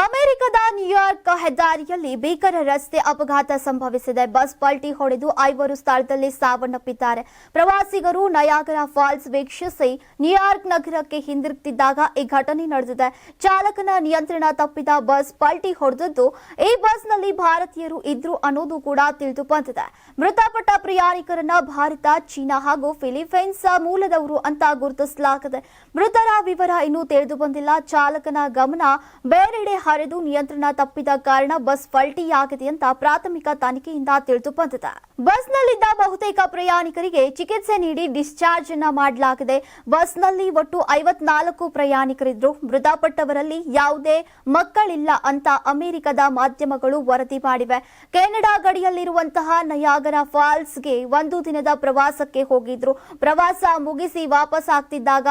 ಅಮೆರಿಕದ ನ್ಯೂಯಾರ್ಕ್ ಹೆದ್ದಾರಿಯಲ್ಲಿ ಭೀಕರ ರಸ್ತೆ ಅಪಘಾತ ಸಂಭವಿಸಿದೆ. ಬಸ್ ಪಲ್ಟಿ ಹೊಡೆದು 5 ಸ್ಥಳದಲ್ಲಿ ಸಾವನ್ನಪ್ಪಿದ್ದಾರೆ. ಪ್ರವಾಸಿಗರು ನಯಾಗರಾ ಫಾಲ್ಸ್ ವೀಕ್ಷಿಸಿ ನ್ಯೂಯಾರ್ಕ್ ನಗರಕ್ಕೆ ಹಿಂದಿರುಗುತ್ತಿದ್ದಾಗ ಈ ಘಟನೆ ನಡೆದಿದೆ. ಚಾಲಕನ ನಿಯಂತ್ರಣ ತಪ್ಪಿದ ಬಸ್ ಪಲ್ಟಿ ಹೊಡೆದಿದ್ದು ಈ ಬಸ್ನಲ್ಲಿ ಭಾರತೀಯರು ಇದ್ರು ಅನ್ನೋದು ಕೂಡ ತಿಳಿದು ಬಂದಿದೆ. ಮೃತಪಟ್ಟ ಪ್ರಯಾಣಿಕರನ್ನ ಭಾರತ, ಚೀನಾ ಹಾಗೂ ಫಿಲಿಪೈನ್ಸ್ ಮೂಲದವರು ಅಂತ ಗುರುತಿಸಲಾಗಿದೆ. ಮೃತರ ವಿವರ ಇನ್ನೂ ತಿಳಿದು ಬಂದಿಲ್ಲ. ಚಾಲಕನ ಗಮನ ಬೇರೆಡೆ ಹರಿದು ನಿಯಂತ್ರಣ ತಪ್ಪಿದ ಕಾರಣ ಬಸ್ ಪಲ್ಟಿಯಾಗಿದೆ ಅಂತ ಪ್ರಾಥಮಿಕ ತನಿಖೆಯಿಂದ ತಿಳಿದು ಬಂದಿದೆ. ಬಸ್ನಲ್ಲಿದ್ದ ಬಹುತೇಕ ಪ್ರಯಾಣಿಕರಿಗೆ ಚಿಕಿತ್ಸೆ ನೀಡಿ ಡಿಸ್ಚಾರ್ಜ್ ಮಾಡಲಾಗಿದೆ. ಬಸ್ನಲ್ಲಿ ಒಟ್ಟು 54 ಪ್ರಯಾಣಿಕರಿದ್ರು. ಮೃತಪಟ್ಟವರಲ್ಲಿ ಯಾವುದೇ ಮಕ್ಕಳಿಲ್ಲ ಅಂತ ಅಮೆರಿಕದ ಮಾಧ್ಯಮಗಳು ವರದಿ ಮಾಡಿವೆ. ಕೆನಡಾ ಗಡಿಯಲ್ಲಿರುವಂತಹ ನಯಾಗರಾ ಫಾಲ್ಸ್ಗೆ 1 ದಿನದ ಪ್ರವಾಸಕ್ಕೆ ಹೋಗಿದ್ರು. ಪ್ರವಾಸ ಮುಗಿಸಿ ವಾಪಸ್ ಆಗ್ತಿದ್ದಾಗ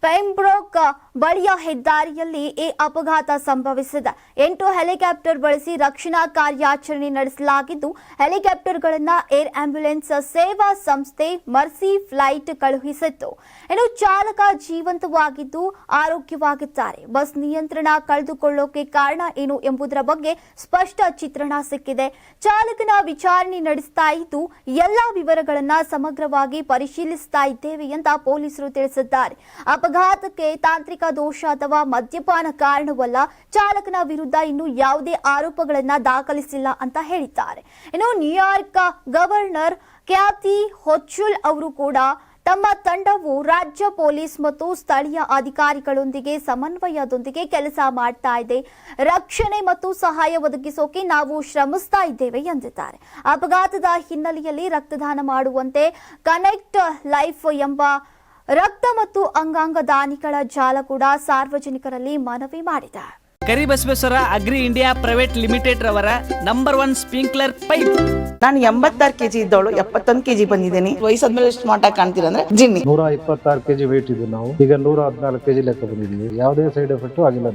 ಪೆಂಬ್ರೋಕ್ ಬಳಿಯ ಹೆದ್ದಾರಿಯಲ್ಲಿ ಈ ಅಪಘಾತ ಸಂಭವಿಸಿದೆ. 8 ಹೆಲಿಕಾಪ್ಟರ್ ಬಳಸಿ ರಕ್ಷಣಾ ಕಾರ್ಯಾಚರಣೆ ನಡೆಸಲಾಗಿದ್ದು, ಹೆಲಿಕಾಪ್ಟರ್ಗಳನ್ನು ಏರ್ ಆಂಬ್ಯುಲೆನ್ಸ್ ಸೇವಾ ಸಂಸ್ಥೆ ಮರ್ಸಿ ಫ್ಲೈಟ್ ಕಳುಹಿಸಿತ್ತು. ಇನ್ನು ಚಾಲಕ ಜೀವಂತವಾಗಿದ್ದು ಆರೋಗ್ಯವಾಗಿದ್ದಾರೆ. ಬಸ್ ನಿಯಂತ್ರಣ ಕಳೆದುಕೊಳ್ಳೋಕೆ ಕಾರಣ ಏನು ಎಂಬುದರ ಬಗ್ಗೆ ಸ್ಪಷ್ಟ ಚಿತ್ರಣ ಸಿಕ್ಕಿದೆ. ಚಾಲಕನ ವಿಚಾರಣೆ ನಡೆಸ್ತಾ ಇದ್ದು ಎಲ್ಲಾ ವಿವರಗಳನ್ನ ಸಮಗ್ರವಾಗಿ ಪರಿಶೀಲಿಸ್ತಾ ಇದ್ದೇವೆ ಅಂತ ಪೊಲೀಸರು ತಿಳಿಸಿದ್ದಾರೆ. ಅಪಘಾತಕ್ಕೆ ತಾಂತ್ರಿಕ ದೋಷ ಅಥವಾ ಮದ್ಯಪಾನ ಕಾರಣವಲ್ಲ. ಚಾಲಕನ ವಿರುದ್ಧ ಇನ್ನೂ ಯಾವುದೇ ಆರೋಪಗಳನ್ನ ದಾಖಲಿಸಿಲ್ಲ ಅಂತ ಹೇಳಿದ್ದಾರೆ. ಇನ್ನು ನ್ಯೂಯಾರ್ಕ್ ಗವರ್ನರ್ ಕ್ಯಾಥಿ ಹೊಚುಲ್ ಅವರು ಕೂಡ ತಮ್ಮ ತಂಡವು ರಾಜ್ಯ ಪೊಲೀಸ್ ಮತ್ತು ಸ್ಥಳೀಯ ಅಧಿಕಾರಿಗಳೊಂದಿಗೆ ಸಮನ್ವಯದೊಂದಿಗೆ ಕೆಲಸ ಮಾಡ್ತಾ ಇದೆ. ರಕ್ಷಣೆ ಮತ್ತು ಸಹಾಯ ಒದಗಿಸೋಕೆ ನಾವು ಶ್ರಮಿಸ್ತಾ ಇದ್ದೇವೆ ಎಂದಿದ್ದಾರೆ. ಅಪಘಾತದ ಹಿನ್ನೆಲೆಯಲ್ಲಿ ರಕ್ತದಾನ ಮಾಡುವಂತೆ ಕನೆಕ್ಟ್ ಲೈಫ್ ಎಂಬ ರಕ್ತ ಮತ್ತು ಅಂಗಾಂಗ ದಾನಿಗಳ ಜಾಲ ಕೂಡ ಸಾರ್ವಜನಿಕರಲ್ಲಿ ಮನವಿ ಮಾಡಿದೆ. Karibasaveshwara agri India private limited ರವರ ನಂಬರ್ 1 ಸ್ಪ್ರಿಂಕ್ಲರ್ ಪೈಪ್. ನಾನು 86 ಕೆಜಿ ಇದ್ದವಳು 71 ಕೆಜಿ ಬಂದಿದ್ದೀನಿ. ವಯಸ್ಸಾದ್ಮೇಲೆ ಸ್ಮಾರ್ಟ್ ಆಗಿ ಕಾಣ್ತೀರಾ ಅಂದ್ರೆ ಜಿನ್ನಿ. 126 ಕೆಜಿ ವೇಟ್ ಇದ್ದು ನಾವು ಈಗ 114 ಕೆಜಿ ಲೆಕ್ಕ ಬಂದಿದ್ದೀವಿ. ಯಾವುದೇ ಸೈಡ್ ಎಫೆಕ್ಟ್ ಆಗಿಲ್ಲ.